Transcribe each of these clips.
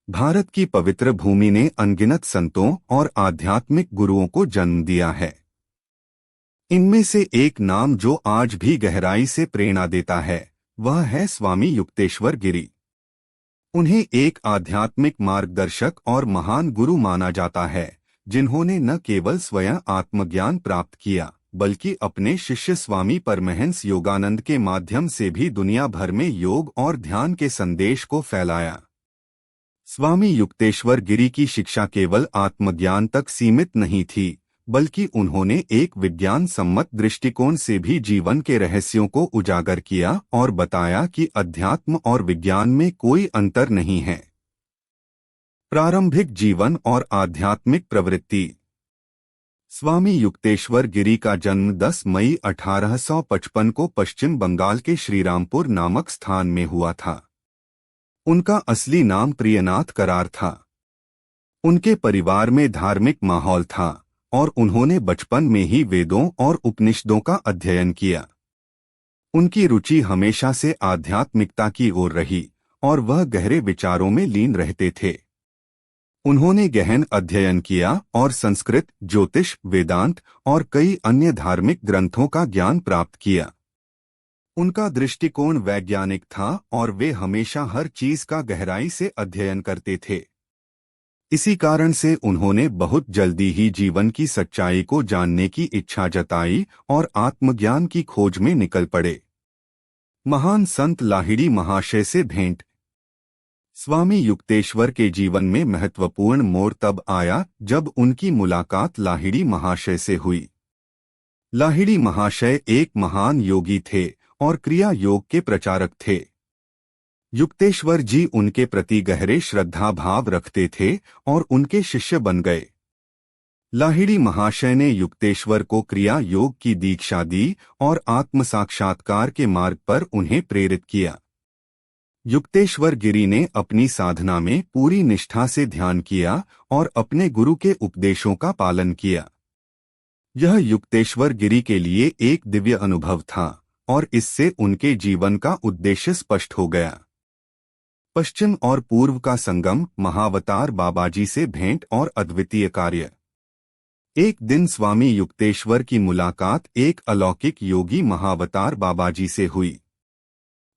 भारत की पवित्र भूमि ने अनगिनत संतों और आध्यात्मिक गुरुओं को जन्म दिया है। इनमें से एक नाम जो आज भी गहराई से प्रेरणा देता है वह है स्वामी युक्तेश्वर गिरी। उन्हें एक आध्यात्मिक मार्गदर्शक और महान गुरु माना जाता है, जिन्होंने न केवल स्वयं आत्मज्ञान प्राप्त किया बल्कि अपने शिष्य स्वामी परमहंस योगानंद के माध्यम से भी दुनिया भर में योग और ध्यान के संदेश को फैलाया। स्वामी युक्तेश्वर गिरी की शिक्षा केवल आत्मज्ञान तक सीमित नहीं थी, बल्कि उन्होंने एक विज्ञान सम्मत दृष्टिकोण से भी जीवन के रहस्यों को उजागर किया और बताया कि अध्यात्म और विज्ञान में कोई अंतर नहीं है। प्रारंभिक जीवन और आध्यात्मिक प्रवृत्ति। स्वामी युक्तेश्वर गिरी का जन्म 10 मई 1855 को पश्चिम बंगाल के श्रीरामपुर नामक स्थान में हुआ था। उनका असली नाम प्रियनाथ करार था। उनके परिवार में धार्मिक माहौल था और उन्होंने बचपन में ही वेदों और उपनिषदों का अध्ययन किया। उनकी रुचि हमेशा से आध्यात्मिकता की ओर रही और वह गहरे विचारों में लीन रहते थे। उन्होंने गहन अध्ययन किया और संस्कृत, ज्योतिष, वेदांत और कई अन्य धार्मिक ग्रंथों का ज्ञान प्राप्त किया। उनका दृष्टिकोण वैज्ञानिक था और वे हमेशा हर चीज का गहराई से अध्ययन करते थे। इसी कारण से उन्होंने बहुत जल्दी ही जीवन की सच्चाई को जानने की इच्छा जताई और आत्मज्ञान की खोज में निकल पड़े। महान संत लाहिड़ी महाशय से भेंट। स्वामी युक्तेश्वर के जीवन में महत्वपूर्ण मोड़ तब आया जब उनकी मुलाकात लाहिड़ी महाशय से हुई। लाहिड़ी महाशय एक महान योगी थे और क्रिया योग के प्रचारक थे। युक्तेश्वर जी उनके प्रति गहरे श्रद्धा भाव रखते थे और उनके शिष्य बन गए। लाहिड़ी महाशय ने युक्तेश्वर को क्रिया योग की दीक्षा दी और आत्म साक्षात्कार के मार्ग पर उन्हें प्रेरित किया। युक्तेश्वर गिरी ने अपनी साधना में पूरी निष्ठा से ध्यान किया और अपने गुरु के उपदेशों का पालन किया। यह युक्तेश्वर गिरी के लिए एक दिव्य अनुभव था और इससे उनके जीवन का उद्देश्य स्पष्ट हो गया। पश्चिम और पूर्व का संगम, महावतार बाबाजी से भेंट और अद्वितीय कार्य। एक दिन स्वामी युक्तेश्वर की मुलाकात एक अलौकिक योगी महावतार बाबाजी से हुई।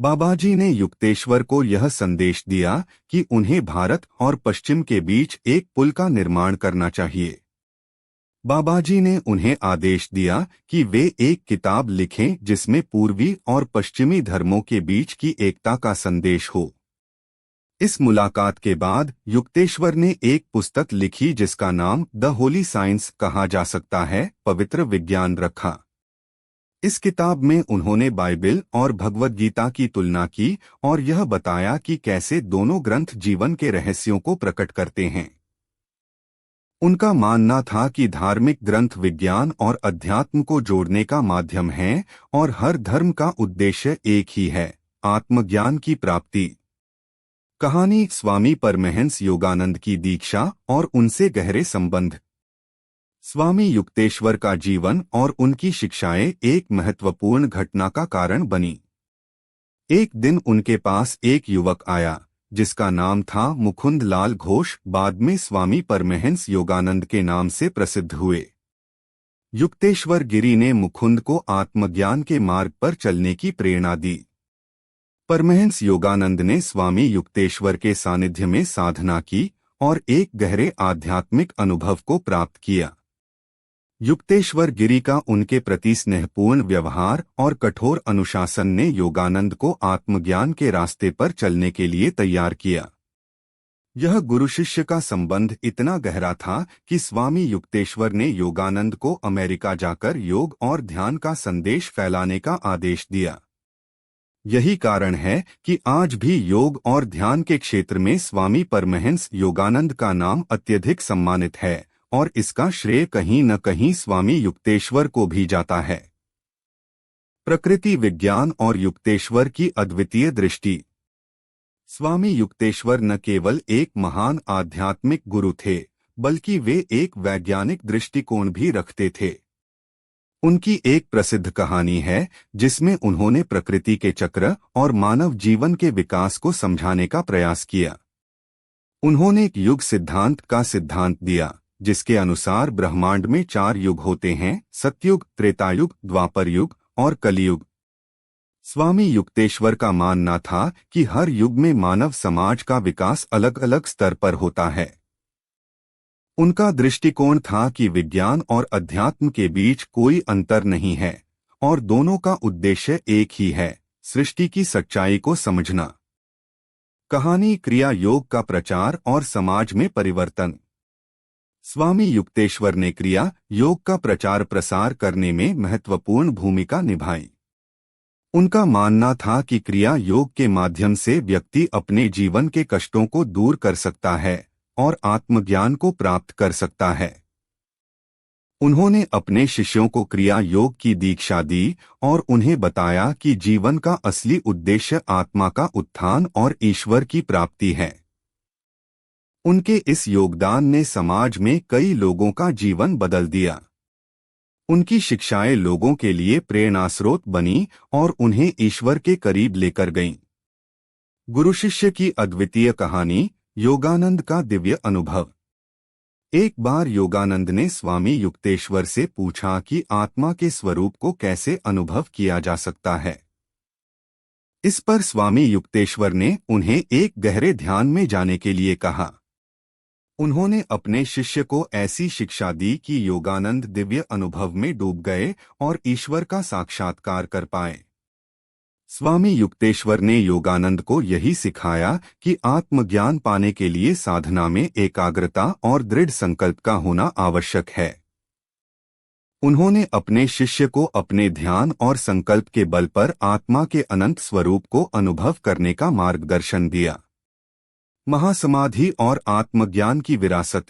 बाबाजी ने युक्तेश्वर को यह संदेश दिया कि उन्हें भारत और पश्चिम के बीच एक पुल का निर्माण करना चाहिए। बाबाजी ने उन्हें आदेश दिया कि वे एक किताब लिखें जिसमें पूर्वी और पश्चिमी धर्मों के बीच की एकता का संदेश हो। इस मुलाकात के बाद युक्तेश्वर ने एक पुस्तक लिखी जिसका नाम द होली साइंस कहा जा सकता है, पवित्र विज्ञान रखा। इस किताब में उन्होंने बाइबिल और भगवद गीता की तुलना की और यह बताया कि कैसे दोनों ग्रंथ जीवन के रहस्यों को प्रकट करते हैं। उनका मानना था कि धार्मिक ग्रंथ विज्ञान और अध्यात्म को जोड़ने का माध्यम हैं और हर धर्म का उद्देश्य एक ही है, आत्मज्ञान की प्राप्ति। कहानी। स्वामी परमहंस योगानंद की दीक्षा और उनसे गहरे संबंध। स्वामी युक्तेश्वर का जीवन और उनकी शिक्षाएं एक महत्वपूर्ण घटना का कारण बनी। एक दिन उनके पास एक युवक आया जिसका नाम था मुकुंद लाल घोष, बाद में स्वामी परमहंस योगानंद के नाम से प्रसिद्ध हुए। युक्तेश्वर गिरी ने मुकुंद को आत्मज्ञान के मार्ग पर चलने की प्रेरणा दी। परमहंस योगानंद ने स्वामी युक्तेश्वर के सानिध्य में साधना की और एक गहरे आध्यात्मिक अनुभव को प्राप्त किया। युक्तेश्वर गिरी का उनके प्रति स्नेहपूर्ण व्यवहार और कठोर अनुशासन ने योगानंद को आत्मज्ञान के रास्ते पर चलने के लिए तैयार किया। यह गुरु शिष्य का संबंध इतना गहरा था कि स्वामी युक्तेश्वर ने योगानंद को अमेरिका जाकर योग और ध्यान का संदेश फैलाने का आदेश दिया। यही कारण है कि आज भी योग और ध्यान के क्षेत्र में स्वामी परमहंस योगानंद का नाम अत्यधिक सम्मानित है और इसका श्रेय कहीं न कहीं स्वामी युक्तेश्वर को भी जाता है। प्रकृति विज्ञान और युक्तेश्वर की अद्वितीय दृष्टि। स्वामी युक्तेश्वर न केवल एक महान आध्यात्मिक गुरु थे, बल्कि वे एक वैज्ञानिक दृष्टिकोण भी रखते थे। उनकी एक प्रसिद्ध कहानी है जिसमें उन्होंने प्रकृति के चक्र और मानव जीवन के विकास को समझाने का प्रयास किया। उन्होंने एक युग सिद्धांत का सिद्धांत दिया, जिसके अनुसार ब्रह्मांड में 4 युग होते हैं: सतयुग, त्रेतायुग, द्वापर युग और कलियुग। स्वामी युक्तेश्वर का मानना था कि हर युग में मानव समाज का विकास अलग अलग स्तर पर होता है। उनका दृष्टिकोण था कि विज्ञान और अध्यात्म के बीच कोई अंतर नहीं है और दोनों का उद्देश्य एक ही है: सृष्टि की सच्चाई को समझना। कहानी क्रिया योग का प्रचार और समाज में परिवर्तन। स्वामी युक्तेश्वर ने क्रिया योग का प्रचार प्रसार करने में महत्वपूर्ण भूमिका निभाई। उनका मानना था कि क्रिया योग के माध्यम से व्यक्ति अपने जीवन के कष्टों को दूर कर सकता है और आत्मज्ञान को प्राप्त कर सकता है। उन्होंने अपने शिष्यों को क्रिया योग की दीक्षा दी और उन्हें बताया कि जीवन का असली उद्देश्य आत्मा का उत्थान और ईश्वर की प्राप्ति है। उनके इस योगदान ने समाज में कई लोगों का जीवन बदल दिया। उनकी शिक्षाएं लोगों के लिए प्रेरणास्रोत बनी और उन्हें ईश्वर के करीब लेकर गईं। गुरु शिष्य की अद्वितीय कहानी, योगानंद का दिव्य अनुभव। एक बार योगानंद ने स्वामी युक्तेश्वर से पूछा कि आत्मा के स्वरूप को कैसे अनुभव किया जा सकता है। इस पर स्वामी युक्तेश्वर ने उन्हें एक गहरे ध्यान में जाने के लिए कहा। उन्होंने अपने शिष्य को ऐसी शिक्षा दी कि योगानंद दिव्य अनुभव में डूब गए और ईश्वर का साक्षात्कार कर पाए। स्वामी युक्तेश्वर ने योगानंद को यही सिखाया कि आत्मज्ञान पाने के लिए साधना में एकाग्रता और दृढ़ संकल्प का होना आवश्यक है। उन्होंने अपने शिष्य को अपने ध्यान और संकल्प के बल पर आत्मा के अनंत स्वरूप को अनुभव करने का मार्गदर्शन दिया। महासमाधि और आत्मज्ञान की विरासत।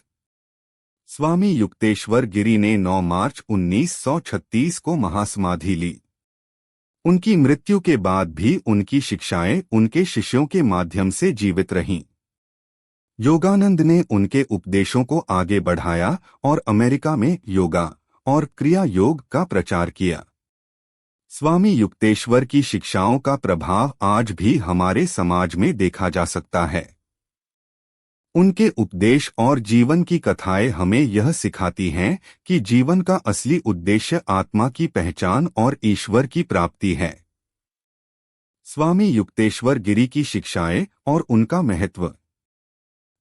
स्वामी युक्तेश्वर गिरी ने 9 मार्च 1936 को महासमाधि ली। उनकी मृत्यु के बाद भी उनकी शिक्षाएं उनके शिष्यों के माध्यम से जीवित रहीं। योगानंद ने उनके उपदेशों को आगे बढ़ाया और अमेरिका में योगा और क्रिया योग का प्रचार किया। स्वामी युक्तेश्वर की शिक्षाओं का प्रभाव आज भी हमारे समाज में देखा जा सकता है। उनके उपदेश और जीवन की कथाएं हमें यह सिखाती हैं कि जीवन का असली उद्देश्य आत्मा की पहचान और ईश्वर की प्राप्ति है। स्वामी युक्तेश्वर गिरी की शिक्षाएं और उनका महत्व।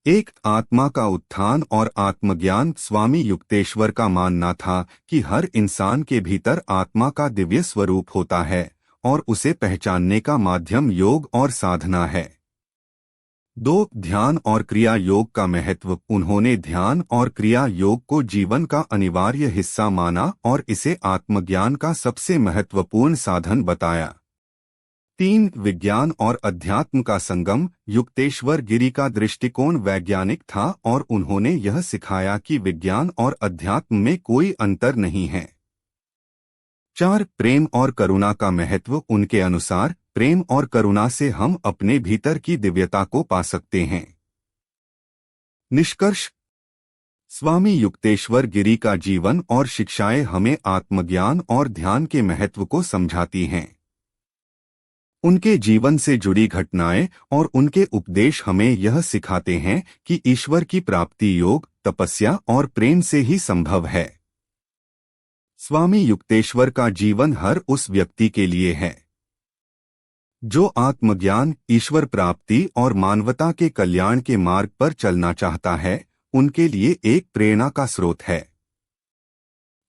एक, आत्मा का उत्थान और आत्मज्ञान। स्वामी युक्तेश्वर का मानना था कि हर इंसान के भीतर आत्मा का दिव्य स्वरूप होता है और उसे पहचानने का माध्यम योग और साधना है। 2, ध्यान और क्रिया योग का महत्व। उन्होंने ध्यान और क्रिया योग को जीवन का अनिवार्य हिस्सा माना और इसे आत्मज्ञान का सबसे महत्वपूर्ण साधन बताया। 3, विज्ञान और अध्यात्म का संगम। युक्तेश्वर गिरी का दृष्टिकोण वैज्ञानिक था और उन्होंने यह सिखाया कि विज्ञान और अध्यात्म में कोई अंतर नहीं है। 4, प्रेम और करुणा का महत्व। उनके अनुसार प्रेम और करुणा से हम अपने भीतर की दिव्यता को पा सकते हैं। निष्कर्ष। स्वामी युक्तेश्वर गिरी का जीवन और शिक्षाएं हमें आत्मज्ञान और ध्यान के महत्व को समझाती हैं। उनके जीवन से जुड़ी घटनाएं और उनके उपदेश हमें यह सिखाते हैं कि ईश्वर की प्राप्ति योग, तपस्या और प्रेम से ही संभव है। स्वामी युक्तेश्वर का जीवन हर उस व्यक्ति के लिए है जो आत्मज्ञान, ईश्वर प्राप्ति और मानवता के कल्याण के मार्ग पर चलना चाहता है। उनके लिए एक प्रेरणा का स्रोत है।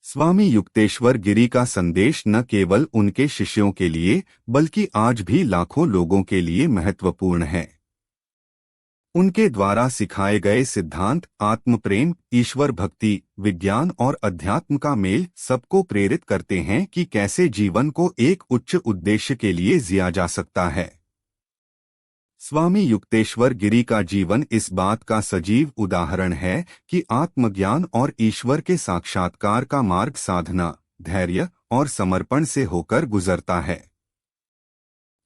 स्वामी युक्तेश्वर गिरी का संदेश न केवल उनके शिष्यों के लिए बल्कि आज भी लाखों लोगों के लिए महत्वपूर्ण है। उनके द्वारा सिखाए गए सिद्धांत आत्म प्रेम, ईश्वर भक्ति, विज्ञान और अध्यात्म का मेल सबको प्रेरित करते हैं कि कैसे जीवन को एक उच्च उद्देश्य के लिए जिया जा सकता है। स्वामी युक्तेश्वर गिरी का जीवन इस बात का सजीव उदाहरण है कि आत्मज्ञान और ईश्वर के साक्षात्कार का मार्ग साधना, धैर्य और समर्पण से होकर गुजरता है।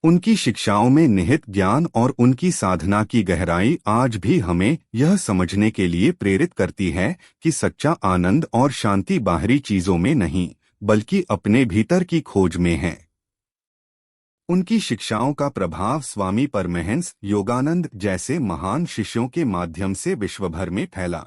उनकी शिक्षाओं में निहित ज्ञान और उनकी साधना की गहराई आज भी हमें यह समझने के लिए प्रेरित करती है कि सच्चा आनंद और शांति बाहरी चीजों में नहीं, बल्कि अपने भीतर की खोज में है। उनकी शिक्षाओं का प्रभाव स्वामी परमहंस योगानंद जैसे महान शिष्यों के माध्यम से विश्वभर में फैला।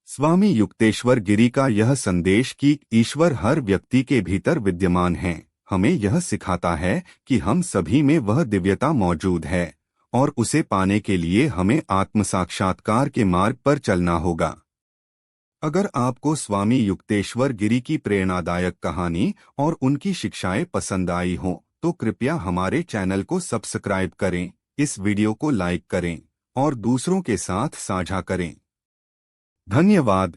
स्वामी युक्तेश्वर गिरी का यह संदेश कि ईश्वर हर व्यक्ति के भीतर विद्यमान है हमें यह सिखाता है कि हम सभी में वह दिव्यता मौजूद है और उसे पाने के लिए हमें आत्म साक्षात्कार के मार्ग पर चलना होगा। अगर आपको स्वामी युक्तेश्वर गिरी की प्रेरणादायक कहानी और उनकी शिक्षाएं पसंद आई हों तो कृपया हमारे चैनल को सब्सक्राइब करें, इस वीडियो को लाइक करें और दूसरों के साथ साझा करें। धन्यवाद।